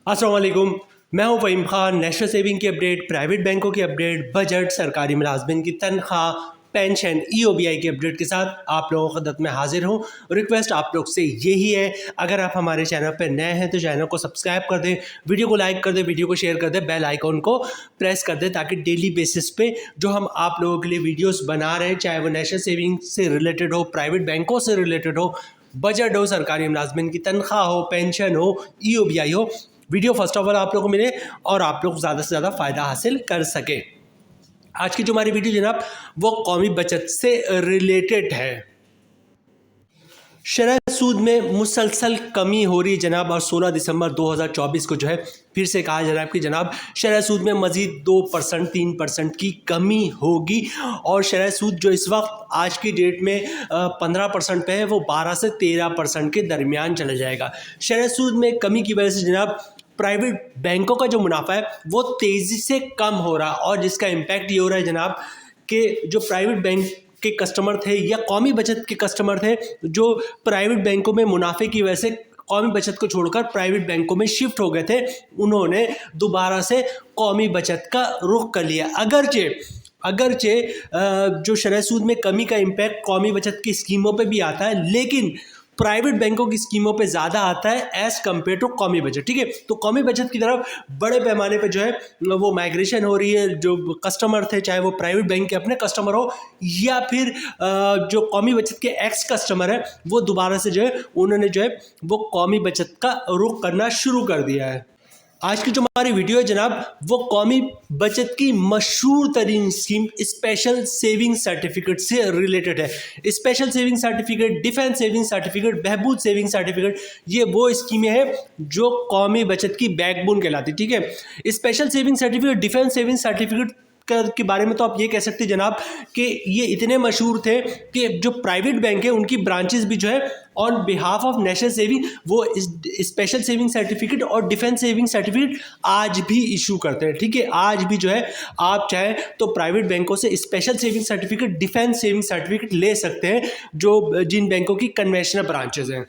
अस्सलाम वालेकुम। मैं हूं फ़हीम खान। नेशनल सेविंग की अपडेट, प्राइवेट बैंकों की अपडेट, बजट, सरकारी मुलाजमिन की तनख्वाह, पेंशन, EOBI की अपडेट के साथ आप लोगों की खदमत में हाजिर हूं। रिक्वेस्ट आप लोग से यही है, अगर आप हमारे चैनल पर नए हैं तो चैनल को सब्सक्राइब कर दें, वीडियो को लाइक कर दें, वीडियो को शेयर कर दें, बेल आइकॉन को प्रेस कर दें ताकि डेली बेसिस पे जो हम आप लोगों के लिए वीडियोस बना रहे हैं, चाहे वो नेशनल सेविंग से रिलेटेड हो, प्राइवेट बैंकों से रिलेटेड हो, बजट हो, सरकारी मुलाजमिन की तनख्वाह हो, पेंशन हो, EOBI हो, वीडियो फर्स्ट ऑफ ऑल आप लोगों को मिले और आप लोग ज़्यादा से ज़्यादा फ़ायदा हासिल कर सके। आज की जो हमारी वीडियो जनाब वो कौमी बचत से रिलेटेड है। शरह सूद में मुसलसल कमी हो रही जनाब और 16 दिसंबर 2024 को जो है फिर से कहा जा रहा है कि जनाब शरह सूद में मज़ीद 2% 3% की कमी होगी और शरह सूद जो इस वक्त आज की डेट में 15% पे है वो 12 से 13% के दरमियान चला जाएगा। शरह सूद में कमी की वजह से जनाब प्राइवेट बैंकों का जो मुनाफा है वो तेज़ी से कम हो रहा और जिसका इम्पैक्ट ये हो रहा है जनाब कि जो प्राइवेट बैंक के कस्टमर थे या कौमी बचत के कस्टमर थे जो प्राइवेट बैंकों में मुनाफे की वजह से कौमी बचत को छोड़कर प्राइवेट बैंकों में शिफ्ट हो गए थे, उन्होंने दोबारा से कौमी बचत का रुख कर लिया। अगरचे जो शरह सूद में कमी का इम्पैक्ट कौमी बचत की स्कीमों पे भी आता है, लेकिन प्राइवेट बैंकों की स्कीमों पे ज़्यादा आता है एज़ कम्पेयर टू कौमी बचत। ठीक है, तो कौमी बचत की तरफ बड़े पैमाने पे जो है वो माइग्रेशन हो रही है। जो कस्टमर थे, चाहे वो प्राइवेट बैंक के अपने कस्टमर हो या फिर जो कौमी बचत के एक्स कस्टमर है, वो दोबारा से जो है उन्होंने जो है वो कौमी बचत का रुख करना शुरू कर दिया है। आज की जो हमारी वीडियो है जनाब वो कौमी बचत की मशहूर तरीन स्कीम स्पेशल सेविंग सर्टिफिकेट से रिलेटेड है। Special saving certificate, defence saving certificate, बहबूद सेविंग सर्टिफिकेट, ये वो स्कीमें हैं जो कौमी बचत की बैकबोन कहलाती। ठीक है, special saving certificate, defence saving certificate के बारे में तो आप ये कह सकते हैं जनाब कि ये इतने मशहूर थे कि जो प्राइवेट बैंक है उनकी ब्रांचेस भी जो है on behalf of national saving वो स्पेशल सेविंग सर्टिफिकेट और डिफेंस सेविंग सर्टिफिकेट आज भी इशू करते हैं। ठीक है, आज भी जो है आप चाहे तो प्राइवेट बैंकों से special saving certificate, defence saving certificate ले सकते हैं जो जिन बैंकों की कन्वेंशनल ब्रांचेज हैं।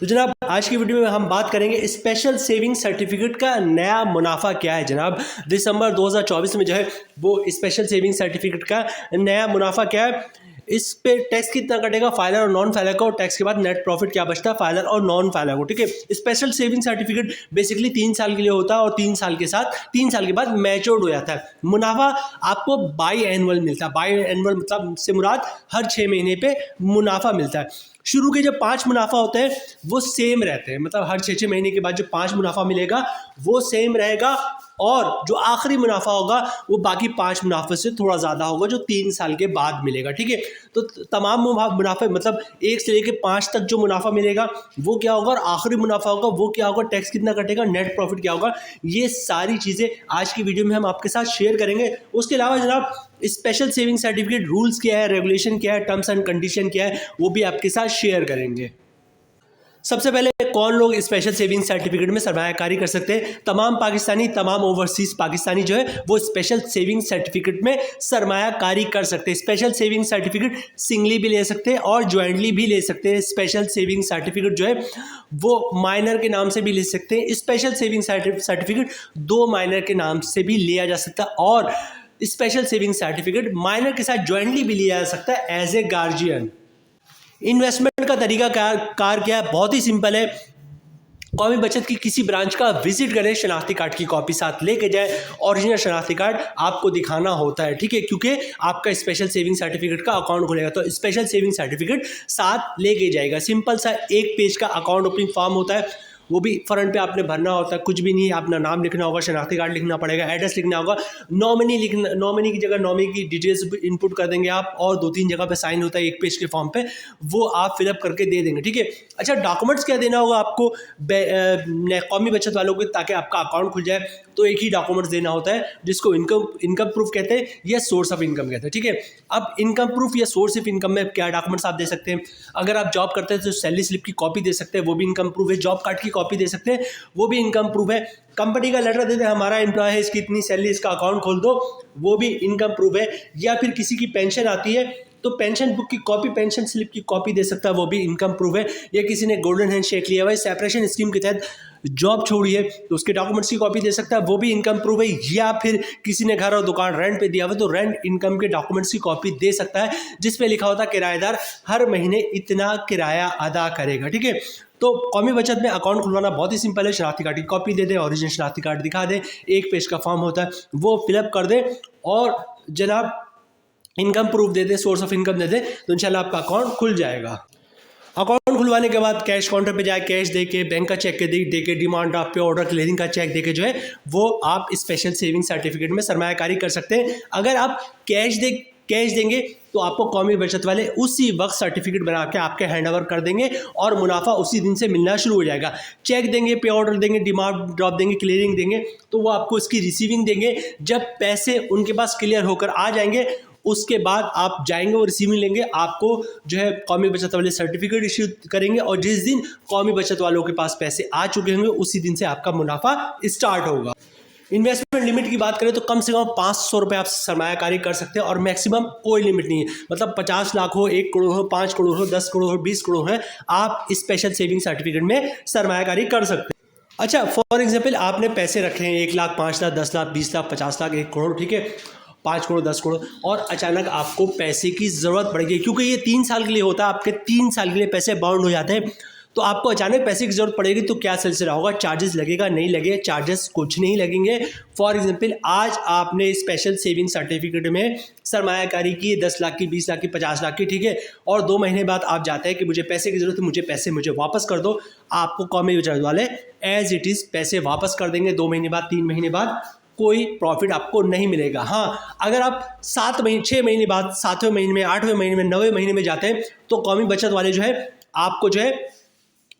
तो जनाब आज की वीडियो में हम बात करेंगे स्पेशल सेविंग सर्टिफिकेट का नया मुनाफा क्या है। जनाब दिसंबर 2024 में जो है वो स्पेशल सेविंग सर्टिफिकेट का नया मुनाफा क्या है, इस पे टैक्स कितना कटेगा, फाइलर और नॉन फाइलर का, और टैक्स के बाद नेट प्रॉफिट क्या बचता है फाइलर और नॉन फाइलर को। ठीक है, स्पेशल सेविंग सर्टिफिकेट बेसिकली 3 साल के लिए होता है और 3 साल के बाद मैच्योर्ड हो जाता है। मुनाफा आपको बाई एनुअल मिलता है। बाई एनुअल मतलब से मुराद हर 6 महीने पे मुनाफा मिलता है। शुरू के जो 5 मुनाफा होते हैं वो सेम रहते हैं, मतलब हर 6 महीने के बाद जो 5 मुनाफा मिलेगा वो सेम रहेगा और जो आखिरी मुनाफा होगा वो बाकी 5 मुनाफे से थोड़ा ज़्यादा होगा जो 3 साल के बाद मिलेगा। ठीक है, तो तमाम मुनाफे मतलब 1 से लेकर 5 तक जो मुनाफा मिलेगा वो क्या होगा और आखिरी मुनाफा होगा वो क्या होगा, टैक्स कितना कटेगा, नेट प्रॉफिट क्या होगा, ये सारी चीज़ें आज की वीडियो में हम आपके साथ शेयर करेंगे। उसके अलावा जनाब स्पेशल सेविंग सर्टिफिकेट रूल्स क्या है, रेगुलेशन क्या है, टर्म्स एंड कंडीशन क्या है, वो भी आपके साथ शेयर करेंगे। सबसे पहले कौन लोग स्पेशल सेविंग सर्टिफिकेट में सरमायाकारी कर सकते हैं? तमाम पाकिस्तानी, तमाम ओवरसीज पाकिस्तानी जो है वो स्पेशल सेविंग सर्टिफिकेट में सरमायाकारी कर सकते हैं। स्पेशल सेविंग सर्टिफिकेट सिंगली भी ले सकते हैं और ज्वाइंटली भी ले सकते हैं। स्पेशल सेविंग सर्टिफिकेट जो है वो माइनर के नाम से भी ले सकते हैं। स्पेशल सेविंग सर्टिफिकेट 2 माइनर के नाम से भी लिया जा सकता है और स्पेशल सेविंग सर्टिफिकेट माइनर के साथ ज्वाइंटली भी लिया जा सकता है एज ए गार्जियन। इन्वेस्टमेंट का तरीका कार क्या है? बहुत ही सिंपल है। कौमी बचत की किसी ब्रांच का विजिट करें, शनाख्ती कार्ड की कॉपी साथ लेके जाए, ओरिजिनल शनाख्ती कार्ड आपको दिखाना होता है। ठीक है, क्योंकि आपका स्पेशल सेविंग सर्टिफिकेट का अकाउंट खुलेगा तो स्पेशल सेविंग सर्टिफिकेट साथ लेके जाएगा। सिंपल सा 1 पेज का अकाउंट ओपनिंग फॉर्म होता है, वो भी फ्रंट पे आपने भरना होता है, कुछ भी नहीं, अपना नाम लिखना होगा, शनाख्ती कार्ड लिखना पड़ेगा, एड्रेस लिखना होगा, नॉमिनी की जगह नॉमिनी की डिटेल्स इनपुट कर देंगे आप और 2-3 जगह पे साइन होता है 1 पेज के फॉर्म पे, वो आप फिलअप करके दे देंगे। ठीक है, अच्छा डॉक्यूमेंट्स क्या देना होगा आपको कौमी बचत वालों को ताकि आपका अकाउंट खुल जाए? तो एक ही डॉक्यूमेंट्स देना होता है जिसको इनकम प्रूफ कहते हैं या सोर्स ऑफ इनकम कहते हैं। ठीक है, अब इनकम प्रूफ या सोर्स ऑफ इनकम में क्या डॉक्यूमेंट्स आप दे सकते हैं? अगर आप जॉब करते हैं तो सैलरी स्लिप की कॉपी दे सकते हैं, वो भी इनकम प्रूफ है। जॉब कार्ड की कॉपी दे सकते हैं, वो भी इनकम प्रूफ है। कंपनी का लेटर देते हैं, हमारा एम्प्लॉय है, इसकी इतनी सैलरी, इसका अकाउंट खोल दो, वो भी इनकम प्रूफ है। या फिर किसी की पेंशन आती है तो पेंशन बुक की कॉपी, पेंशन स्लिप की कॉपी दे सकता है, वो भी इनकम प्रूफ है। या किसी ने गोल्डन हैंड शेक लिया हुआ है, सेपरेशन स्कीम के तहत जॉब छोड़ी है तो उसके डॉक्यूमेंट्स की कॉपी दे सकता है, वो भी इनकम प्रूफ है। या फिर किसी ने घर और दुकान रेंट पे दिया हुआ तो रेंट इनकम के डॉक्यूमेंट्स की कॉपी दे सकता है, जिसपे लिखा होता है किराएदार हर महीने इतना किराया अदा करेगा। ठीक है, तो कौमी बचत में अकाउंट खुलवाना बहुत ही सिंपल है। शनाख्ती कार्ड की कॉपी दे दे, ओरिजिनल शनाख्ती कार्ड दिखा दे, एक पेज का फॉर्म होता है वो फिलअप कर दे और जनाब इनकम प्रूफ दे दे, सोर्स ऑफ इनकम दे दे, तो इंशाल्लाह आपका अकाउंट खुल जाएगा। अकाउंट खुलवाने के बाद कैश काउंटर पे जाए, कैश देके, बैंक का चेक देके, डिमांड ड्राफ्ट पे ऑर्डर क्लियरिंग का चेक देके जो है वो आप स्पेशल सेविंग सर्टिफिकेट में सरमायाकारी कर सकते हैं। अगर आप कैश देंगे तो आपको कौमी बचत वाले उसी वक्त सर्टिफिकेट बना के आपके हैंड ओवर कर देंगे और मुनाफा उसी दिन से मिलना शुरू हो जाएगा। चेक देंगे, पे ऑर्डर देंगे, डिमांड ड्राफ्ट देंगे, क्लियरिंग देंगे, तो वो आपको इसकी रिसीविंग देंगे। जब पैसे उनके पास क्लियर होकर आ जाएंगे उसके बाद आप जाएंगे और रिसीविंग लेंगे, आपको जो है कौमी बचत वाले सर्टिफिकेट इश्यू करेंगे और जिस दिन कौमी बचत वालों के पास पैसे आ चुके होंगे उसी दिन से आपका मुनाफा स्टार्ट होगा। इन्वेस्टमेंट लिमिट की बात करें तो कम से कम 500 रुपये आप सरमायाकारी कर सकते हैं और मैक्सिमम कोई लिमिट नहीं है। मतलब 50 लाख हो, 1 करोड़ हो, 5 करोड़ हो, 10 करोड़ हो, 20 करोड़ है, आप स्पेशल सेविंग सर्टिफिकेट में सरमायाकारी कर सकते हैं। अच्छा, फॉर एग्जाम्पल आपने पैसे रखे हैं 1 लाख, 5 लाख, 10 लाख, 20 लाख, 50 लाख, 1 करोड़, ठीक है, 5 करोड़, 10 करोड़, और अचानक आपको पैसे की ज़रूरत पड़ गई, क्योंकि ये 3 साल के लिए होता है, आपके 3 साल के लिए पैसे बाउंड हो जाते हैं, तो आपको अचानक पैसे की ज़रूरत पड़ेगी तो क्या सिलसिला होगा, चार्जेस लगेगा, नहीं लगे, चार्जेस कुछ नहीं लगेंगे। फॉर एग्जांपल आज आपने स्पेशल सेविंग सर्टिफिकेट में सरमायाकारी की 10 लाख की, 20 लाख की, 50 लाख की, ठीक है, और 2 महीने बाद आप जाते हैं कि मुझे पैसे की ज़रूरत है, मुझे पैसे मुझे वापस कर दो, आपको कौमी बचत वाले एज इट इज़ पैसे वापस कर देंगे। 2 महीने बाद, 3 महीने बाद कोई प्रॉफिट आपको नहीं मिलेगा। हाँ, अगर आप 7 महीने, 6 महीने बाद, 7वें महीने में, 8वें महीने में, 9वें महीने में जाते हैं तो कौमी बचत वाले जो है आपको जो है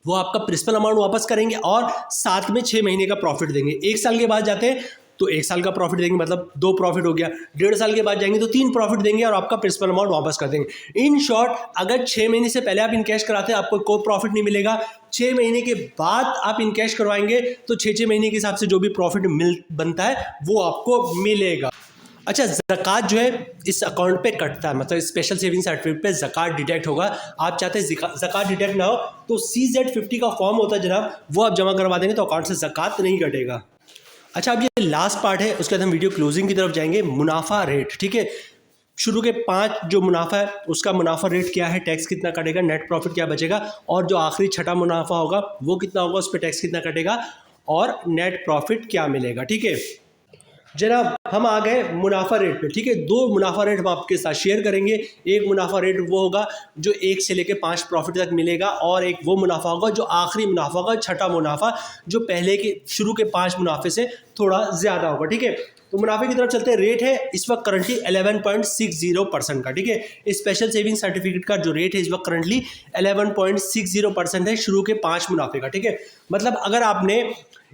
वो आपका प्रिंसिपल अमाउंट वापस करेंगे और साथ में 6 महीने का प्रॉफिट देंगे। 1 साल के बाद जाते हैं तो 1 साल का प्रॉफिट देंगे, मतलब 2 प्रॉफिट हो गया। 1.5 साल के बाद जाएंगे तो 3 प्रॉफिट देंगे और आपका प्रिंसिपल अमाउंट वापस कर देंगे। इन शॉर्ट, अगर 6 महीने से पहले आप इनकैश कराते हैं आपको कोई प्रॉफिट नहीं मिलेगा। 6 महीने के बाद आप इनकैश करवाएंगे तो 6 महीने के हिसाब से जो भी प्रॉफिट बनता है वो आपको मिलेगा। अच्छा, ज़कात जो है इस अकाउंट पे कटता है, मतलब स्पेशल सेविंग सर्टिफिकेट पे ज़कात डिडक्ट होगा। आप चाहते हैं ज़कात डिडक्ट ना हो तो CZ50 का फॉर्म होता है जनाब, वो आप जमा करवा देंगे तो अकाउंट से ज़कात नहीं कटेगा। अच्छा, अब ये लास्ट पार्ट है, उसके बाद हम वीडियो क्लोजिंग की तरफ जाएंगे। मुनाफा रेट, ठीक है, शुरू के 5 जो मुनाफा है उसका मुनाफा रेट क्या है, टैक्स कितना कटेगा, नेट प्रॉफिट क्या बचेगा, और जो आखिरी छठा मुनाफा होगा वो कितना होगा, उस पर टैक्स कितना कटेगा और नेट प्रॉफिट क्या मिलेगा। ठीक है जनाब, हम आ गए मुनाफा रेट पे। ठीक है, 2 मुनाफा रेट हम आपके साथ शेयर करेंगे। एक मुनाफा रेट वो होगा जो 1 से लेकर 5 प्रॉफिट तक मिलेगा, और एक वो मुनाफा होगा जो आखिरी मुनाफा होगा, छठा मुनाफा, जो पहले के शुरू के 5 मुनाफे से थोड़ा ज़्यादा होगा। ठीक है, तो मुनाफे की तरफ चलते हैं। रेट है इस वक्त करंटली 11.60% का। ठीक है, स्पेशल सेविंग सर्टिफिकेट का जो रेट है इस वक्त करंटली 11.60% है शुरू के 5 मुनाफे का। ठीक है, मतलब अगर आपने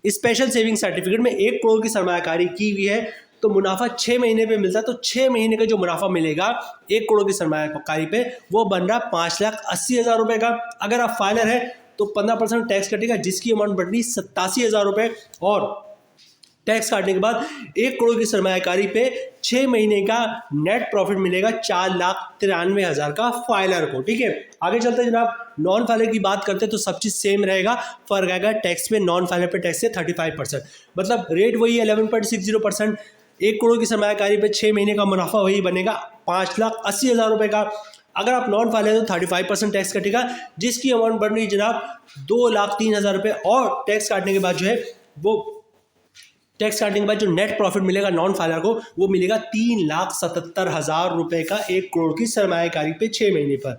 स्पेशल सेविंग सर्टिफिकेट में 1 करोड़ की सरमायाकारी की हुई है तो मुनाफा 6 महीने पे मिलता है, तो 6 महीने का जो मुनाफा मिलेगा 1 करोड़ की सरमायाकारी पे वो बन रहा 5,80,000 रुपये का। अगर आप फाइलर है तो 15% टैक्स कटेगा, जिसकी अमाउंट बढ़ रही 87,000 रुपये, और टैक्स काटने के बाद 1 करोड़ की सरमायाकारी पे 6 महीने का नेट प्रॉफिट मिलेगा 4,93,000 का फाइलर को। ठीक है, आगे चलते हैं जनाब। नॉन फाइलर की बात करते हैं तो सब चीज़ सेम रहेगा, फर्क आएगा टैक्स पे। नॉन फाइलर पे टैक्स है 35%, मतलब रेट वही है 11.60%। 1 करोड़ की सरमायाकारी पे 6 महीने का मुनाफा वही बनेगा 5,80,000 रुपये का। अगर आप नॉन फाइलर है तो 35% टैक्स कटेगा, जिसकी अमाउंट बढ़ रही है जनाब 2,03,000 रुपये, और टैक्स काटने के बाद जो है वो टैक्स काटने के बाद जो नेट प्रॉफिट मिलेगा नॉन फाइलर को वो मिलेगा 3,77,000 रुपये का 1 करोड़ की सरमायाकारी पे 6 महीने पर।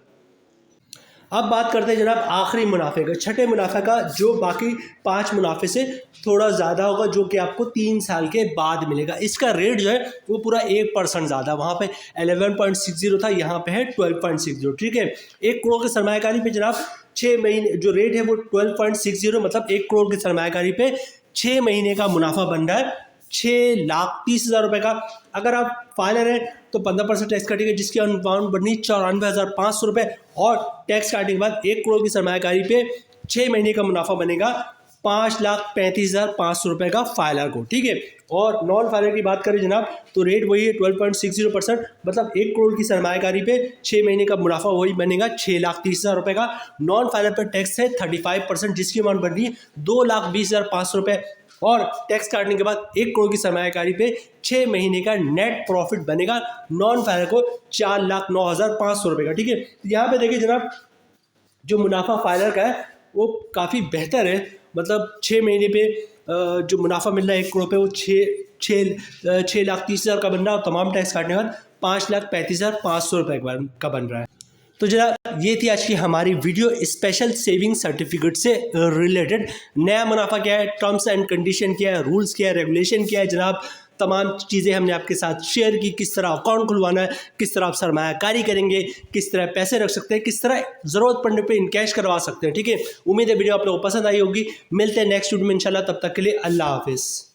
अब बात करते हैं जनाब आखिरी मुनाफे का, छठे मुनाफे का, जो बाकी 5 मुनाफे से थोड़ा ज़्यादा होगा, जो कि आपको 3 साल के बाद मिलेगा। इसका रेट जो है वो पूरा 1% ज़्यादा, वहाँ पे 11.60 था, यहाँ पे है 12.60। ठीक है, 1 करोड़ की सरमायाकारी पे जनाब 6 महीने जो रेट है वो 12.60, मतलब 1 करोड़ की सरमायाकारी पे 6 महीने का मुनाफा बन रहा है 6,30,000 रुपये का। अगर आप फाइलर हैं तो 15% टैक्स काटेगा, जिसकी अमाउंट बढ़नी 94,500 रुपये, और टैक्स काटने के बाद 1 करोड़ की सरमायाकारी पे 6 महीने का मुनाफा बनेगा 5,35,500 रुपये का फाइलर को, ठीक है। और नॉन फाइलर की बात करें जनाब तो रेट वही है 12.60%, मतलब 1 करोड़ की सरमायाकारी पे 6 महीने का मुनाफा वही बनेगा 6,30,000 रुपये का। नॉन फाइलर पर टैक्स है 35%, जिसकी अमाउंट बन रही है 2,20,500 रुपये, और टैक्स काटने के बाद 1 करोड़ की सरमायाकारी पे 6 महीने का नेट प्रॉफिट बनेगा नॉन फाइलर को 4,09,500 रुपये का, ठीक है। यहाँ पे देखिए जनाब जो मुनाफा फाइलर का है वो काफ़ी बेहतर है, मतलब 6 महीने पे जो मुनाफा मिल रहा है 1 करोड़ पे वो 6,30,000 का बन रहा है, और तमाम टैक्स काटने के बाद 5,35,500 रुपये का बन रहा है। तो जनाब ये थी आज की हमारी वीडियो स्पेशल सेविंग सर्टिफिकेट से रिलेटेड। नया मुनाफा क्या है, टर्म्स एंड कंडीशन क्या है, रूल्स क्या है, रेगुलेशन क्या है जनाब, तमाम चीज़ें हमने आपके साथ शेयर की। किस तरह अकाउंट खुलवाना है, किस तरह आप सरमायाकारी करेंगे, किस तरह पैसे रख सकते हैं, किस तरह ज़रूरत पड़ने पे इनकैश करवा सकते हैं, ठीक है। उम्मीद है वीडियो आप लोगों को पसंद आई होगी। मिलते हैं नेक्स्ट वीडियो में इंशाल्लाह, तब तक के लिए अल्लाह हाफिज़।